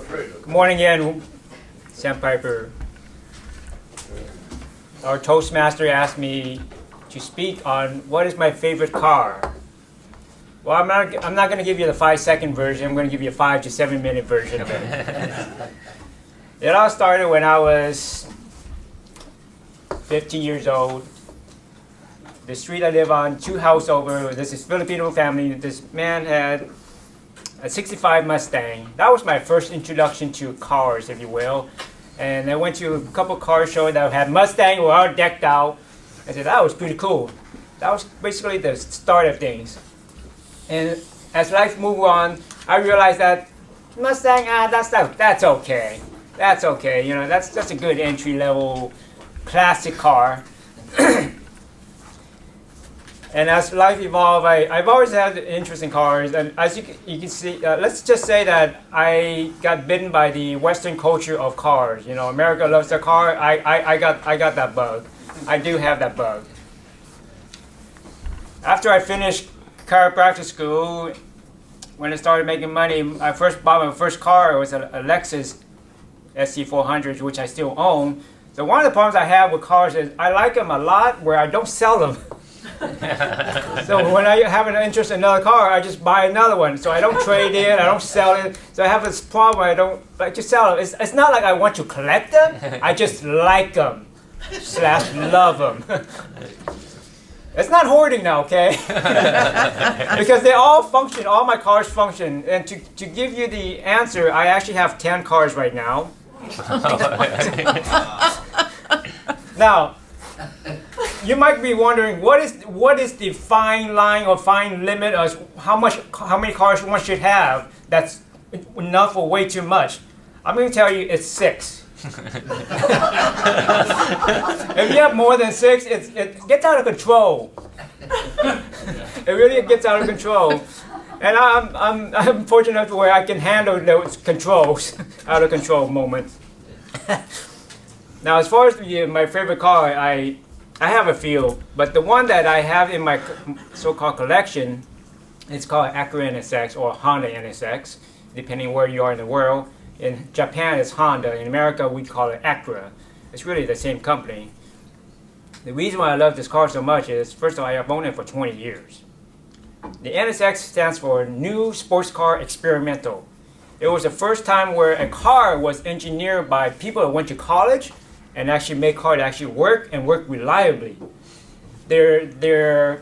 Good morning again, Sandpiper. Our Toastmaster asked me to speak on what is my favorite car. Well, I'm not going to give you the 5-second version. I'm going to give you a 5 to 7 minute version of it. It all started when I was 15 years old. The street I live on, 2 houses over, this is Filipino family. This man had a 65 Mustang. That was my first introduction to cars, if you will. And I went to a couple car shows that had Mustang, were all decked out. I said, that was pretty cool. That was basically the start of things. And as life moved on, I realized that Mustang, that's okay. That's okay, you know, that's just a good entry-level classic car. And as life evolved, I've always had an interest in cars. And as you can see, let's just say that I got bitten by the Western culture of cars. You know, America loves their car. I got that bug. I do have that bug. After I finished chiropractic school, when I started making money, I first bought my first car. It was a Lexus SC400, which I still own. So one of the problems I have with cars is I like them a lot where I don't sell them. So when I have an interest in another car, I just buy another one. So I don't trade it, I don't sell it. So I have this problem where I don't like to sell them. It's not like I want to collect them. I just like them / love them. It's not hoarding now, okay? Because they all function, all my cars function. And to give you the answer, I actually have 10 cars right now. Now, you might be wondering what is the fine line or fine limit of how many cars one should have that's enough or way too much. I'm going to tell you it's 6. If you have more than 6, it gets out of control. It really gets out of control. And I'm fortunate enough to where I can handle those controls, out of control moments. Now, as far as my favorite car, I have a few, but the one that I have in my so-called collection, it's called Acura NSX or Honda NSX, depending where you are in the world. In Japan, it's Honda. In America, we call it Acura. It's really the same company. The reason why I love this car so much is, first of all, I've owned it for 20 years. The NSX stands for New Sports Car Experimental. It was the first time where a car was engineered by people that went to college and actually make cars that actually work and work reliably. The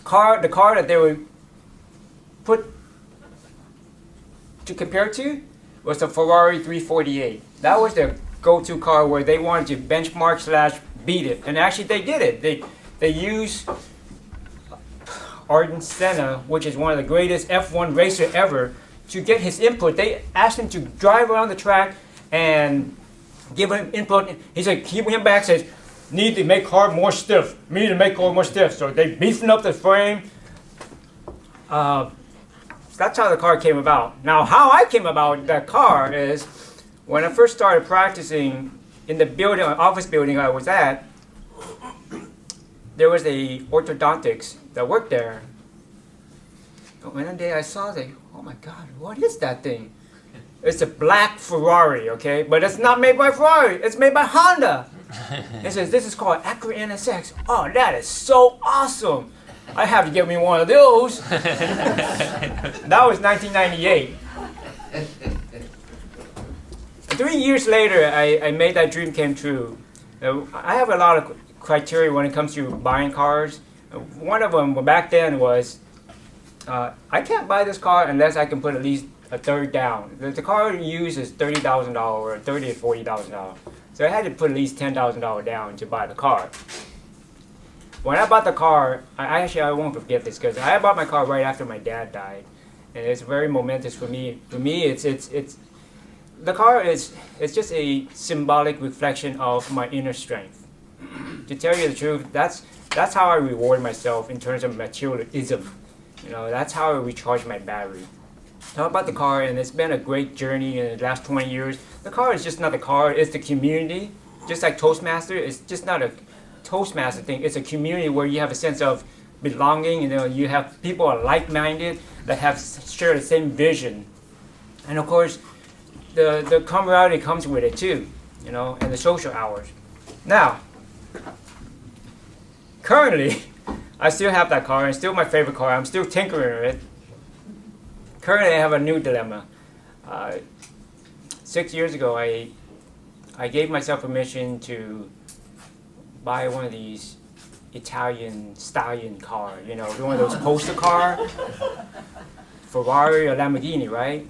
car that they would put to compare to was the Ferrari 348. That was their go-to car where they wanted to benchmark / beat it. And actually they did it. They used Ayrton Senna, which is one of the greatest F1 racer ever, to get his input. They asked him to drive around the track and give him input. He said, he went back and says, need to make car more stiff. Need to make car more stiff. So they beefing up the frame. That's how the car came about. Now, how I came about that car is when I first started practicing in the building, office building I was at, there was a orthodontics that worked there. One day I saw it, oh my God, what is that thing? It's a black Ferrari, okay? But it's not made by Ferrari, it's made by Honda. He says, this is called Acura NSX. Oh, that is so awesome. I have to get me one of those. That was 1998. 3 years later, I made that dream come true. I have a lot of criteria when it comes to buying cars. One of them back then was, I can't buy this car unless I can put at least a third down. The car you use is $30,000 or $30,000 to $40,000. So I had to put at least $10,000 down to buy the car. When I bought the car, I won't forget this because I bought my car right after my dad died, and it's very momentous for me. For me, it's the car is just a symbolic reflection of my inner strength. To tell you the truth, that's how I reward myself in terms of materialism. You know, that's how I recharge my battery. Talk about the car, and it's been a great journey in the last 20 years. The car is just not the car; it's the community. Just like Toastmaster, it's just not a Toastmaster thing. It's a community where you have a sense of belonging. You know, you have people are like-minded that have share the same vision, and of course, the camaraderie comes with it too, you know, and the social hours. Now, currently, I still have that car. It's still my favorite car. I'm still tinkering with it. Currently, I have a new dilemma. 6 years ago, I gave myself permission to buy one of these Italian stallion car, you know, one of those poster car, Ferrari or Lamborghini, right?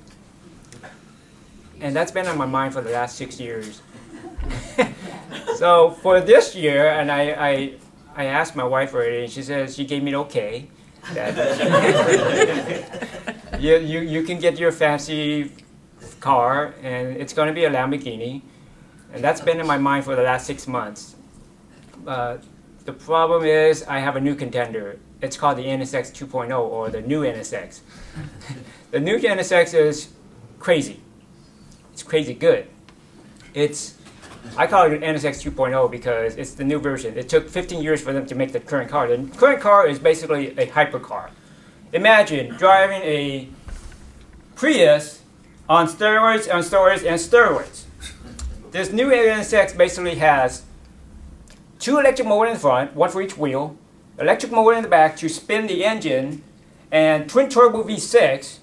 And that's been on my mind for the last 6 years. So for this year, and I asked my wife already, and she says she gave me the okay. That you can get your fancy car, and it's going to be a Lamborghini. And that's been in my mind for the last 6 months. The problem is I have a new contender. It's called the NSX 2.0 or the new NSX. The new NSX is crazy. It's crazy good. I call it NSX 2.0 because it's the new version. It took 15 years for them to make the current car. The current car is basically a hypercar. Imagine driving a Prius on steroids, on steroids, and steroids. This new NSX basically has 2 electric motors in the front, 1 for each wheel, electric motor in the back to spin the engine, and twin turbo V6.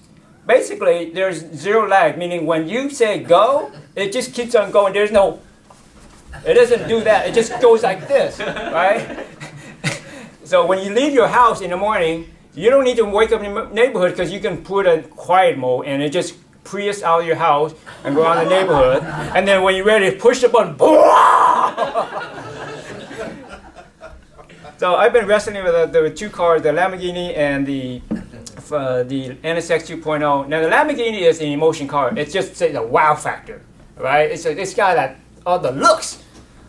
Basically, there's zero lag, meaning when you say go, it just keeps on going. It doesn't do that. It just goes like this, right? So when you leave your house in the morning, you don't need to wake up in the neighborhood because you can put a quiet mode and it just Prius out of your house and go around the neighborhood. And then when you're ready to push the button, So I've been wrestling with the 2 cars, the Lamborghini and the NSX 2.0. Now the Lamborghini is an emotion car. It's just a wow factor, right? It's got all the looks.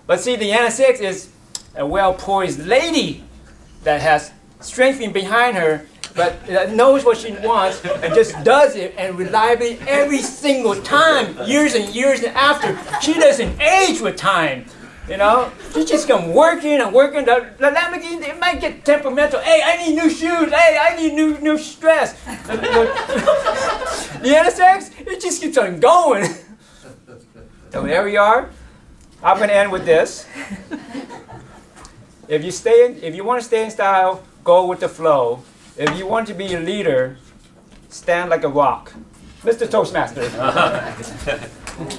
But see, the NSX is a well-poised lady that has strength in behind her, but that knows what she wants and just does it and reliably every single time, years and years after. She doesn't age with time. You know, she just come working and working. The Lamborghini, it might get temperamental. Hey, I need new shoes. Hey, I need new stress. The NSX, it just keeps on going. So there we are. I'm going to end with this. If you want to stay in style, go with the flow. If you want to be a leader, stand like a rock. Mr. Toastmaster.